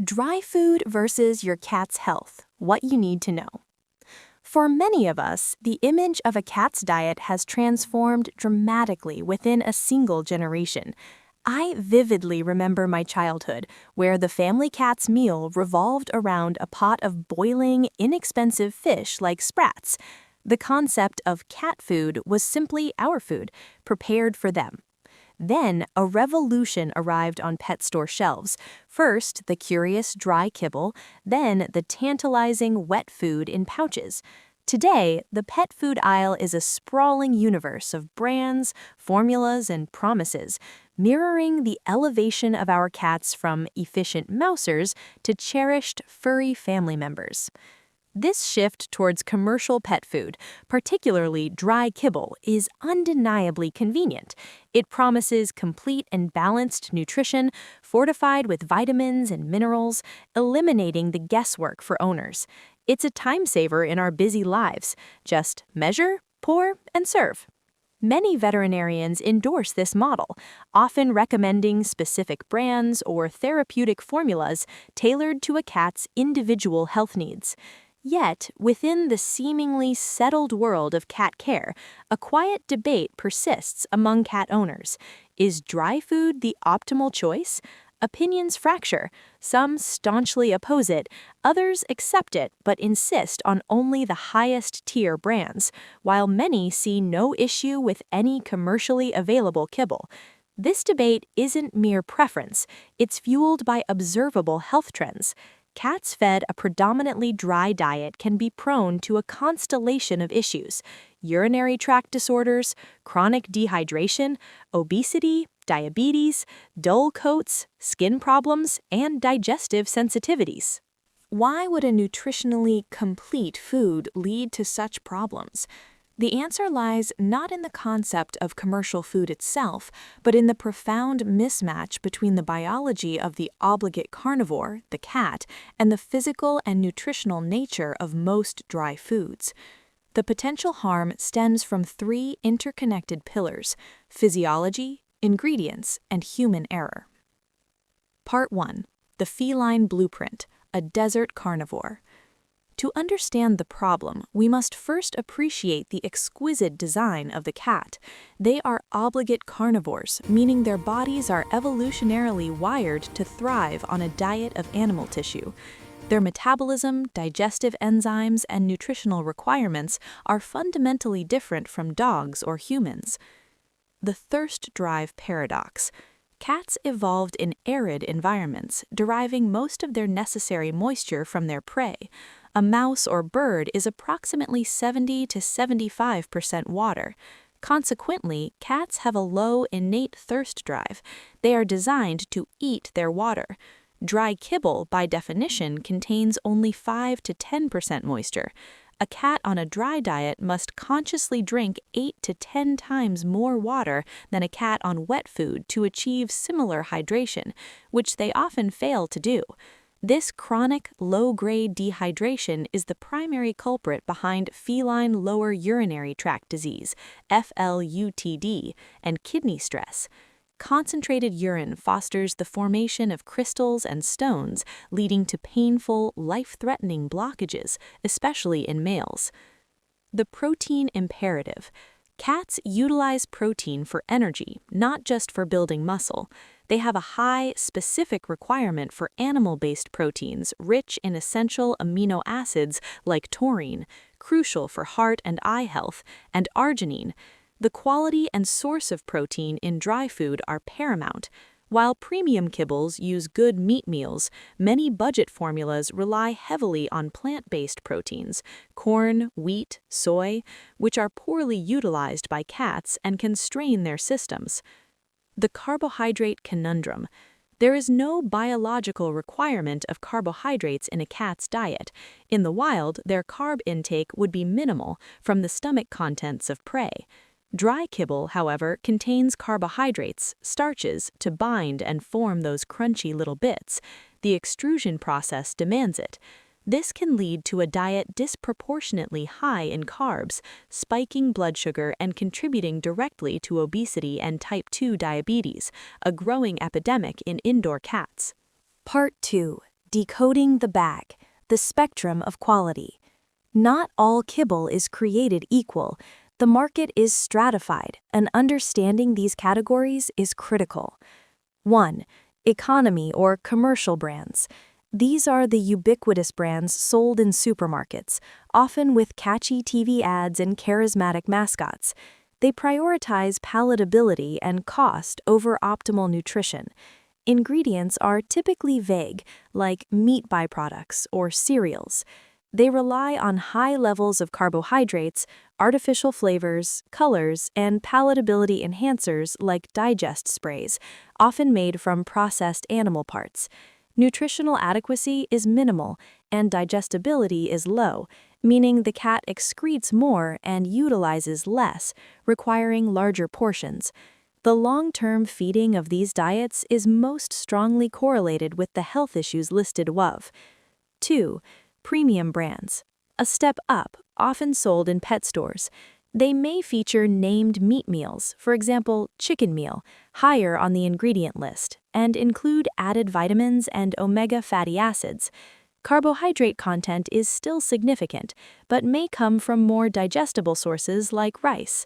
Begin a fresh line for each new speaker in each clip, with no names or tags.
Dry food versus your cat's health, what you need to know. For many of us, the image of a cat's diet has transformed dramatically within a single generation. I vividly remember my childhood, where the family cat's meal revolved around a pot of boiling, inexpensive fish like sprats. The concept of cat food was simply our food, prepared for them. Then, a revolution arrived on pet store shelves. First, the curious dry kibble, then the tantalizing wet food in pouches. Today, the pet food aisle is a sprawling universe of brands, formulas, and promises, mirroring the elevation of our cats from efficient mousers to cherished furry family members. This shift towards commercial pet food, particularly dry kibble, is undeniably convenient. It promises complete and balanced nutrition, fortified with vitamins and minerals, eliminating the guesswork for owners. It's a time saver in our busy lives. Just measure, pour, and serve. Many veterinarians endorse this model, often recommending specific brands or therapeutic formulas tailored to a cat's individual health needs. Yet, within the seemingly settled world of cat care, a quiet debate persists among cat owners. Is dry food the optimal choice? Opinions fracture. Some staunchly oppose it, others accept it but insist on only the highest-tier brands, while many see no issue with any commercially available kibble. This debate isn't mere preference, it's fueled by observable health trends. Cats fed a predominantly dry diet can be prone to a constellation of issues: urinary tract disorders, chronic dehydration, obesity, diabetes, dull coats, skin problems, and digestive sensitivities. Why would a nutritionally complete food lead to such problems? The answer lies not in the concept of commercial food itself, but in the profound mismatch between the biology of the obligate carnivore, the cat, and the physical and nutritional nature of most dry foods. The potential harm stems from three interconnected pillars: physiology, ingredients, and human error. Part 1. The feline blueprint, a desert carnivore. To understand the problem, we must first appreciate the exquisite design of the cat. They are obligate carnivores, meaning their bodies are evolutionarily wired to thrive on a diet of animal tissue. Their metabolism, digestive enzymes, and nutritional requirements are fundamentally different from dogs or humans. The thirst drive paradox. Cats evolved in arid environments, deriving most of their necessary moisture from their prey. A mouse or bird is approximately 70 to 75% water. Consequently, cats have a low innate thirst drive. They are designed to eat their water. Dry kibble, by definition, contains only 5 to 10% moisture. A cat on a dry diet must consciously drink 8 to 10 times more water than a cat on wet food to achieve similar hydration, which they often fail to do. This chronic, low-grade dehydration is the primary culprit behind feline lower urinary tract disease, FLUTD, and kidney stress. Concentrated urine fosters the formation of crystals and stones, leading to painful, life-threatening blockages, especially in males. The protein imperative. Cats utilize protein for energy, not just for building muscle. They have a high, specific requirement for animal-based proteins rich in essential amino acids like taurine, crucial for heart and eye health, and arginine. The quality and source of protein in dry food are paramount. While premium kibbles use good meat meals, many budget formulas rely heavily on plant-based proteins, corn, wheat, soy, which are poorly utilized by cats and can strain their systems. The carbohydrate conundrum. There is no biological requirement of carbohydrates in a cat's diet. In the wild, their carb intake would be minimal from the stomach contents of prey. Dry kibble, however, contains carbohydrates, starches, to bind and form those crunchy little bits. The extrusion process demands it. This can lead to a diet disproportionately high in carbs, spiking blood sugar and contributing directly to obesity and type 2 diabetes, a growing epidemic in indoor cats. Part 2. Decoding the bag, the spectrum of quality. Not all kibble is created equal. The market is stratified, and understanding these categories is critical. 1. Economy or commercial brands. These are the ubiquitous brands sold in supermarkets, often with catchy TV ads and charismatic mascots. They prioritize palatability and cost over optimal nutrition. Ingredients are typically vague, like meat byproducts or cereals. They rely on high levels of carbohydrates, artificial flavors, colors, and palatability enhancers like digest sprays, often made from processed animal parts. Nutritional adequacy is minimal, and digestibility is low, meaning the cat excretes more and utilizes less, requiring larger portions. The long-term feeding of these diets is most strongly correlated with the health issues listed above. 2. Premium brands. A step up, often sold in pet stores. They may feature named meat meals, for example, chicken meal, higher on the ingredient list, and include added vitamins and omega fatty acids. Carbohydrate content is still significant, but may come from more digestible sources like rice.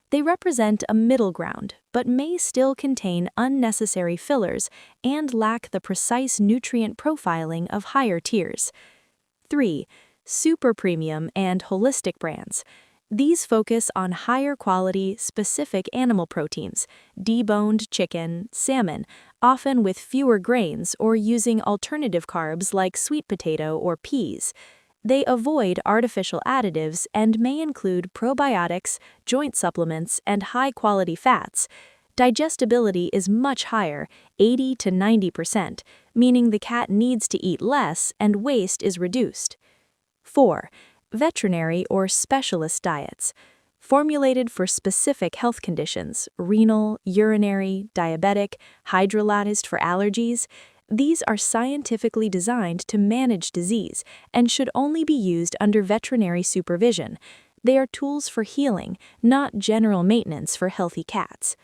They represent a middle ground, but may still contain unnecessary fillers and lack the precise nutrient profiling of higher tiers. 3. Super premium and holistic brands. These focus on higher quality, specific animal proteins, deboned chicken, salmon, often with fewer grains or using alternative carbs like sweet potato or peas. They avoid artificial additives and may include probiotics, joint supplements, and high-quality fats. Digestibility is much higher, 80 to 90%, meaning the cat needs to eat less and waste is reduced. 4. Veterinary or specialist diets. Formulated for specific health conditions, renal, urinary, diabetic, hydrolyzed for allergies, these are scientifically designed to manage disease and should only be used under veterinary supervision. They are tools for healing, not general maintenance for healthy cats.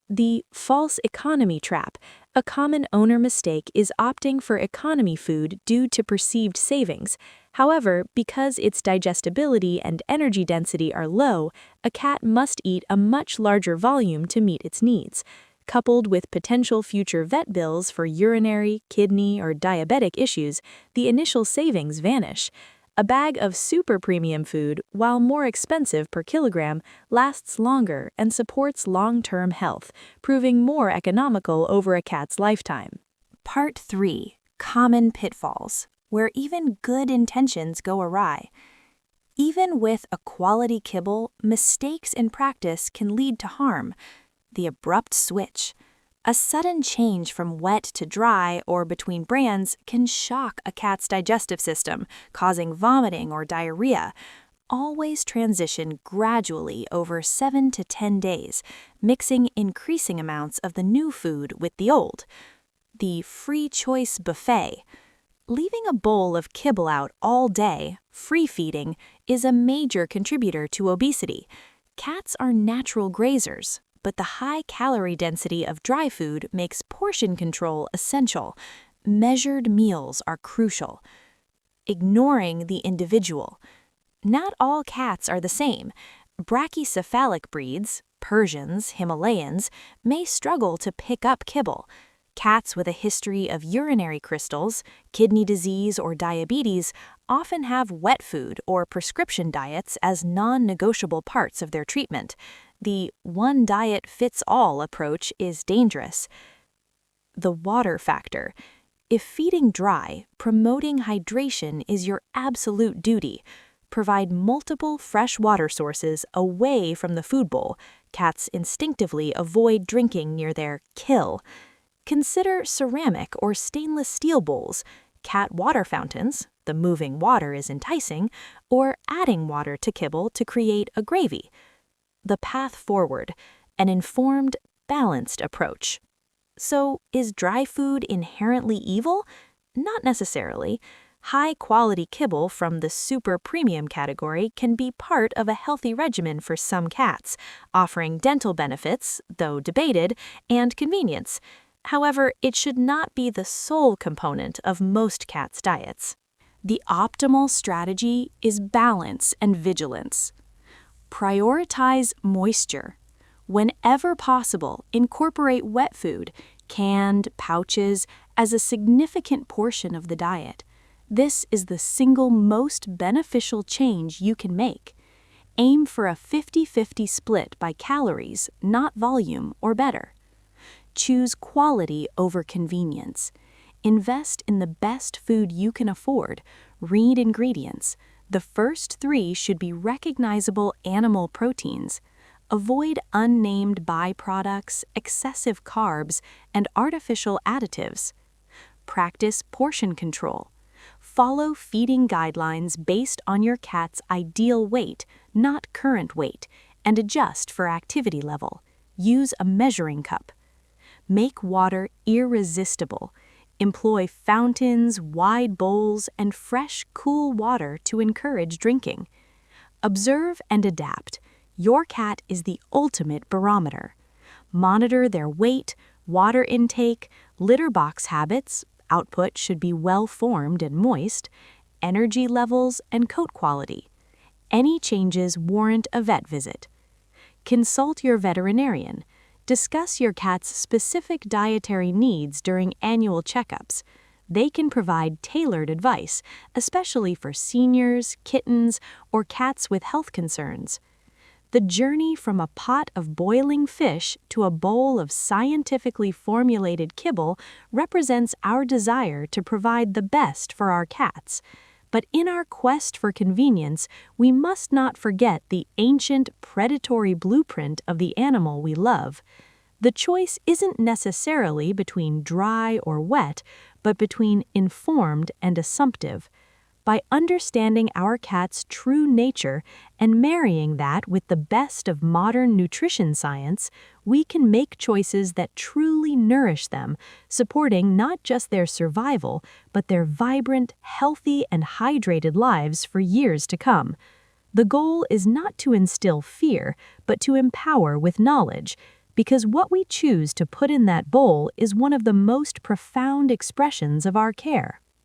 The false economy trap. A common owner mistake is opting for economy food due to perceived savings. However, because its digestibility and energy density are low, a cat must eat a much larger volume to meet its needs. Coupled with potential future vet bills for urinary, kidney, or diabetic issues, the initial savings vanish. A bag of super premium food, while more expensive per kilogram, lasts longer and supports long-term health, proving more economical over a cat's lifetime. Part 3. Common pitfalls, where even good intentions go awry. Even with a quality kibble, mistakes in practice can lead to harm. The abrupt switch. A sudden change from wet to dry or between brands can shock a cat's digestive system, causing vomiting or diarrhea. Always transition gradually over 7 to 10 days, mixing increasing amounts of the new food with the old. The free choice buffet. Leaving a bowl of kibble out all day, free feeding, is a major contributor to obesity. Cats are natural grazers, but the high calorie density of dry food makes portion control essential. Measured meals are crucial. Ignoring the individual. Not all cats are the same. Brachycephalic breeds, Persians, Himalayans, may struggle to pick up kibble. Cats with a history of urinary crystals, kidney disease, or diabetes often have wet food or prescription diets as non-negotiable parts of their treatment. The one-diet-fits-all approach is dangerous. The water factor. If feeding dry, promoting hydration is your absolute duty. Provide multiple fresh water sources away from the food bowl. Cats instinctively avoid drinking near their kill. Consider ceramic or stainless steel bowls, cat water fountains, the moving water is enticing, or adding water to kibble to create a gravy. The path forward, an informed, balanced approach. So, is dry food inherently evil? Not necessarily. High-quality kibble from the super premium category can be part of a healthy regimen for some cats, offering dental benefits, though debated, and convenience. However, it should not be the sole component of most cats' diets. The optimal strategy is balance and vigilance. Prioritize moisture. Whenever possible, incorporate wet food, canned, pouches, as a significant portion of the diet. This is the single most beneficial change you can make. Aim for a 50-50 split by calories, not volume, or better. Choose quality over convenience. Invest in the best food you can afford. Read ingredients. The first 3 should be recognizable animal proteins. Avoid unnamed byproducts, excessive carbs, and artificial additives. Practice portion control. Follow feeding guidelines based on your cat's ideal weight, not current weight, and adjust for activity level. Use a measuring cup. Make water irresistible. Employ fountains, wide bowls, and fresh, cool water to encourage drinking. Observe and adapt. Your cat is the ultimate barometer. Monitor their weight, water intake, litter box habits, output should be well-formed and moist, energy levels, and coat quality. Any changes warrant a vet visit. Consult your veterinarian. Discuss your cat's specific dietary needs during annual checkups. They can provide tailored advice, especially for seniors, kittens, or cats with health concerns. The journey from a pot of boiling fish to a bowl of scientifically formulated kibble represents our desire to provide the best for our cats. But in our quest for convenience, we must not forget the ancient predatory blueprint of the animal we love. The choice isn't necessarily between dry or wet, but between informed and assumptive. By understanding our cat's true nature and marrying that with the best of modern nutrition science, we can make choices that truly nourish them, supporting not just their survival, but their vibrant, healthy, and hydrated lives for years to come. The goal is not to instill fear, but to empower with knowledge, because what we choose to put in that bowl is one of the most profound expressions of our care.